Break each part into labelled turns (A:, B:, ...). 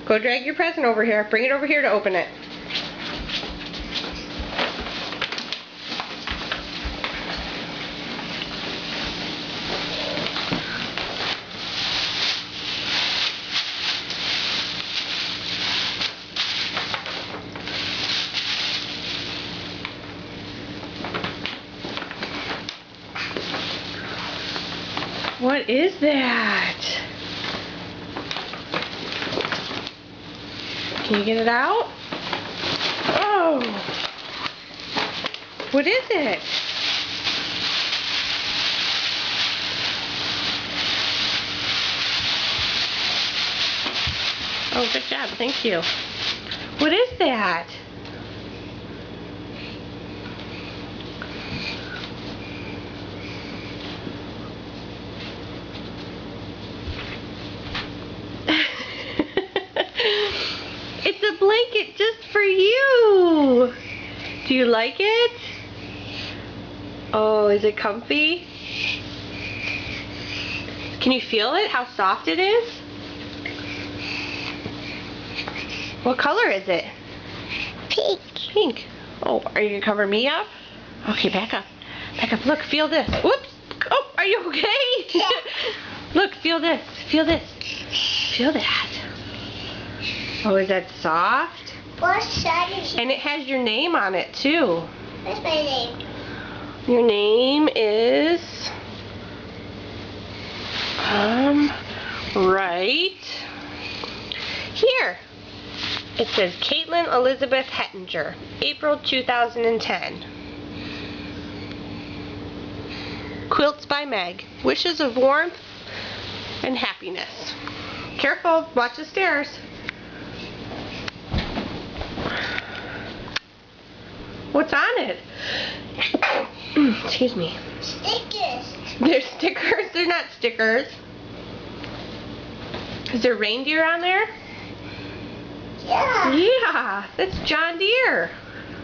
A: Go drag your present over here. Bring it over here to open it. What is that? Can you get it out? Oh! What is it? Oh, good job. Thank you. What is that? It's a blanket just for you. Do you like it? Oh, is it comfy? Can you feel it? How soft it is? What color is it?
B: Pink.
A: Pink. Oh, are you gonna cover me up? Okay, back up. Back up. Look, feel this. Whoops. Oh, are you okay?
B: Yeah.
A: Look, feel this. Feel this. Feel that. Oh, is that soft?
B: What side is it?
A: And it has your name on it, too.
B: What's my name?
A: Your name is... right here. It says Caitlin Elizabeth Hettinger, April 2010. Quilts by Meg. Wishes of warmth and happiness. Careful, watch the stairs. What's on it? Excuse me.
B: Stickers.
A: They're stickers? They're not stickers. Is there reindeer on there?
B: Yeah.
A: Yeah, that's John Deere.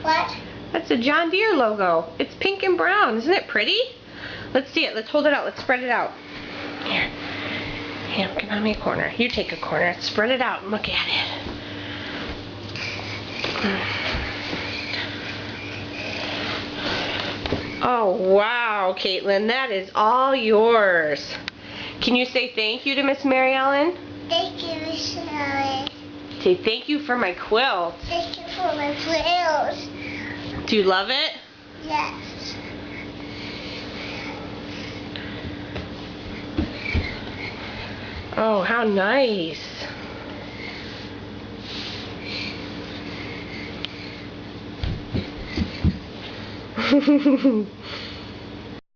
B: What?
A: That's a John Deere logo. It's pink and brown. Isn't it pretty? Let's see it. Let's hold it out. Let's spread it out. Here. Here, get on me a corner. You take a corner. Spread it out and look at it. Oh, wow, Caitlin. That is all yours. Can you say thank you to Miss Mary Ellen?
B: Thank you, Miss Ellen.
A: Say thank you for my quilt.
B: Thank you for my quills.
A: Do you love it?
B: Yes.
A: Oh, how nice.